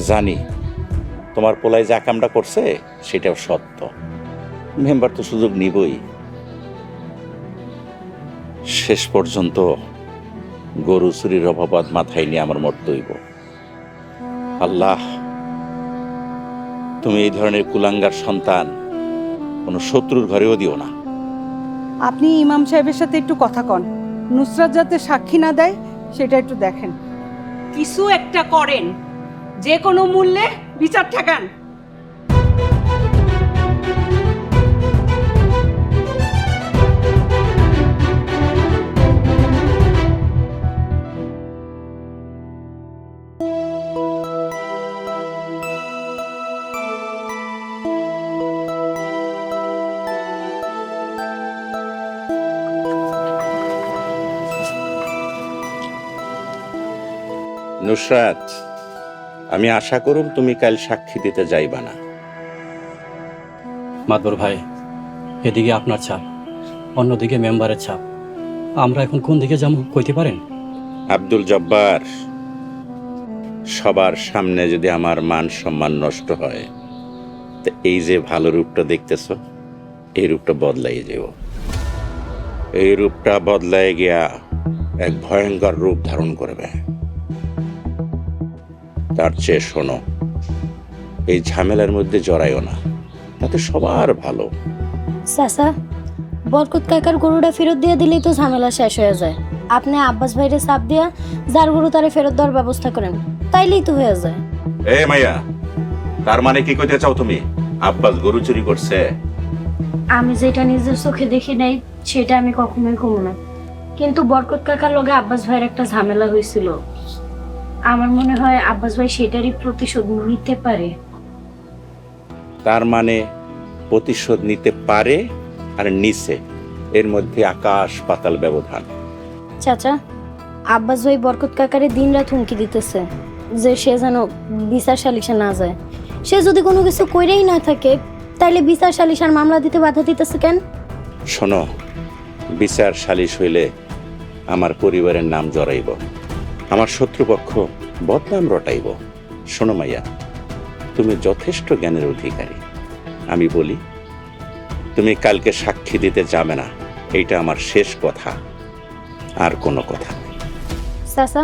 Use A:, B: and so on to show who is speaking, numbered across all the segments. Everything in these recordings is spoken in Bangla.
A: জানি তোমার পোলায় যা কামটা করছে সেটাও সত্য। মেম্বার তো সুযোগ নিবই। শেষ পর্যন্ত গরু চুরির অপবাদ মাথায় নিয়ে আমার মরতে হইব। আল্লাহ, তুমি এই ধরনের কুলাঙ্গার সন্তান কোনো শত্রুর ঘরেও দিও না।
B: আপনি ইমাম সাহেবের সাথে একটু কথা কন, নুসরাত যাতে সাক্ষী না দেয় সেটা একটু দেখেন। কিছু একটা করেন, যে কোনো মূল্যে বিচার ঠেকান।
A: নুসরাত, আমি আশা করুম তুমি কাল সাক্ষী দিতে যাইবা না।
C: মাদবর ভাই, এদিকে আপনার ছাপ, অন্যদিকে মেম্বারের ছাপ। আমরা এখন কোন দিকে যাবো কইতে পারেন?
A: আব্দুল জব্বার, সবার সামনে যদি আমার মান সম্মান নষ্ট হয়, তো এই যে ভালো রূপটা দেখতেছ, এই রূপটা বদলাই যাব। এই রূপটা বদলাই গিয়া এক ভয়ঙ্কর রূপ ধারণ করবে। তার চেয়ে শোনো, এই ঝামেলার মধ্যে জড়াইও না, তাতে সবার ভালো।
D: চাচা, বরকত কাকার গরুটা ফেরত দিয়ে দিলেই তো ঝামেলা শেষ হয়ে যায়। আপনি আব্বাস ভাইরে চাপ দিয়া যার গরু তারে ফেরত দেওয়ার ব্যবস্থা করেন, তাইলেই তো হয়ে যায়।
A: এ মাইয়া, তার মানে কি কইতে চাও তুমি? আব্বাস গরু চুরি করছে?
D: আমি যেটা নিজের চোখে দেখি নাই সেটা আমি কখনোই কমু না, কিন্তু বরকত কাকার লগে আব্বাস ভাইয়ের একটা ঝামেলা হয়েছিল। আমার মনে হয় আব্বাস ভাই সেটারই প্রতিশোধ নিতে পারে।
A: তার মানে প্রতিশোধ নিতে পারে আর নিছে, এর মধ্যে আকাশ পাতাল ব্যবধান।
D: চাচা, আব্বাস ভাই বরকত কাকারে দিন রাত হুমকি দিতেছে যে সে যেন বিচার সালিশে না যায়। সে যদি কোনো কিছু কইরেই না থাকে, তাইলে বিচার সালিশার মামলা দিতে বাধা দিতেছে কেন?
A: শোনো, বিচার সালিশ হইলে আমার পরিবারের নাম জড়াইব, আমার শত্রুপক্ষ বদনাম রটাইব। শোনো মাইয়া, তুমি যথেষ্ট জ্ঞানের অধিকারী। আমি বলি, তুমি কালকে সাক্ষী দিতে যাবে না, এইটা আমার শেষ কথা, আর কোনো কথা নেই।
D: চাচা,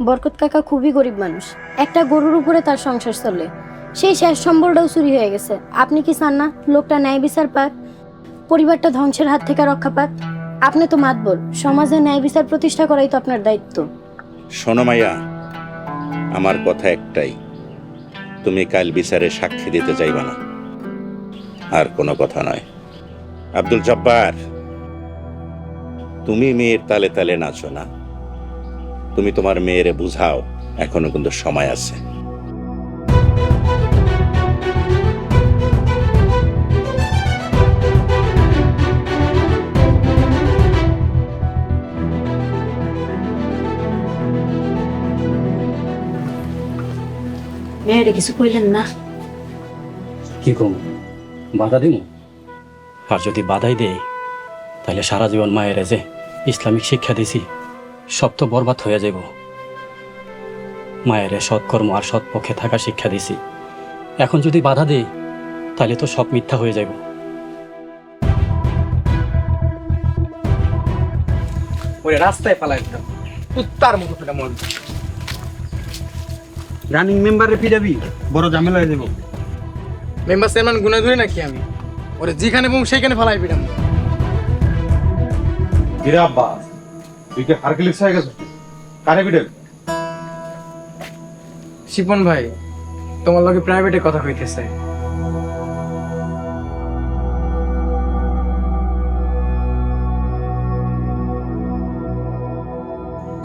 D: বরকত কাকা খুবই গরিব মানুষ, একটা গরুর উপরে তার সংসার চলে। সেই শেষ সম্বলটাও চুরি হয়ে গেছে। আপনি কি চান না লোকটা ন্যায় বিচার পাক, পরিবারটা ধ্বংসের হাত থেকে রক্ষা পাক? আপনি তো মাতবর, সমাজে ন্যায় বিচার প্রতিষ্ঠা করাই তো আপনার দায়িত্ব।
A: শোনো মাইয়া, আমার কথা একটাই, তুমি কাল বিচারে সাক্ষী দিতে যাইবা না, আর কোনো কথা নয়। আব্দুল জব্বার, তুমি মেয়ের তালে তালে নাচো না, তুমি তোমার মেয়েরে বুঝাও, এখনো কিন্তু সময় আছে।
D: মেয়েরে কিছু কইলেন না?
C: কি কম, বাধা দিব? আর যদি বাধাই দেই, তাহলে সারা জীবন মায়ের যে ইসলামিক শিক্ষা দিছি সব তো বরবাদ হয়ে যাব। মায়ের সৎকর্ম আর সৎ পক্ষে থাকা শিক্ষা দিছি, এখন যদি বাধা দেই তাহলে তো সব মিথ্যা হয়ে যাব।
E: ওরে রাস্তায় পালাই দিতাম, কুত্তার মতো ফেটা মন। রানিং মেম্বারে ফিরাবি, বড় ঝামেলা হয়ে যাব। মেম্বার চেয়ারম্যান গুণা ধরি নাকি আমি? ওরে যেখানে বম সেইখানে ফালাই ফিরাম।
F: কিরে আব্বাস, তুই কি হারকিলিস হয়ে গেছিস? কারে বিডেল?
E: শিপন ভাই, তোমার লগে প্রাইভেটে কথা কইতেছে।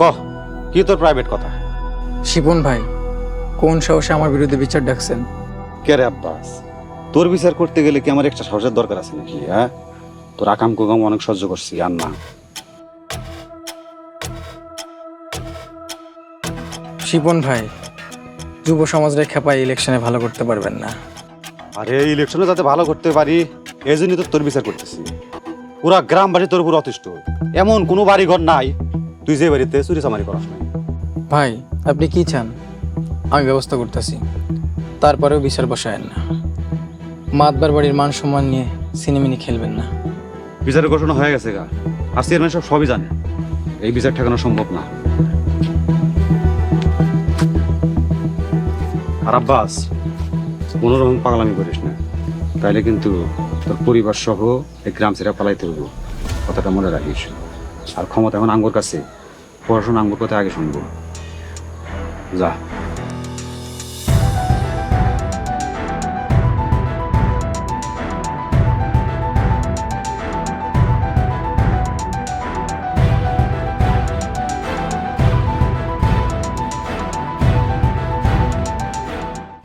F: কহ, কি তোর প্রাইভেট কথা?
E: শিপন ভাই, কোন সাহসে আমার বিরুদ্ধে বিচার ডাকছেন?
F: কে রে আব্বাস, তোর বিচার করতে গেলে কি আমার একটা সাহসের দরকার আছে নাকি? হ্যাঁ, তোর আকাম কুকাম অনেক সহ্য করছি, আর না।
E: শিপন ভাই, যুব সমাজরে খেপায় ইলেকশনে ভালো করতে পারবেন না।
F: আরে এই ইলেকশনে যাতে ভালো করতে পারি, এই জন্যই তো তোর বিচার করতেছি। পুরা গ্রামবাসী তোর উপর অতিষ্ঠ, এমন কোনো বাড়ি ঘর নাই তুই যে বাড়িতে চুরি চামারি করাস নাই।
E: ভাই, আপনি কি চান? আমি ব্যবস্থা করতেছি, তারপরেও বিচার বসায়েন না। মাতবার বাড়ির মান সম্মান নিয়ে সিনেমিনি খেলবেন না।
F: বিচারের ঘোষণা হয়ে গেছে গা, আর চেয়ারম্যান সব সবই জানে। এই বিচার ঠেকানো সম্ভব না। আর আব্বাস, কোনোরকম পাগলামি করিস না, তাইলে কিন্তু তোর পরিবার সহ এই গ্রাম ছেড়ে পালাইতে হইব। কথাটা মনে রাখিস। আর ক্ষমতা এখন আঙ্গুর কাছে, পড়াশোনা আঙ্গুর কথা আগে শুনবো। যা।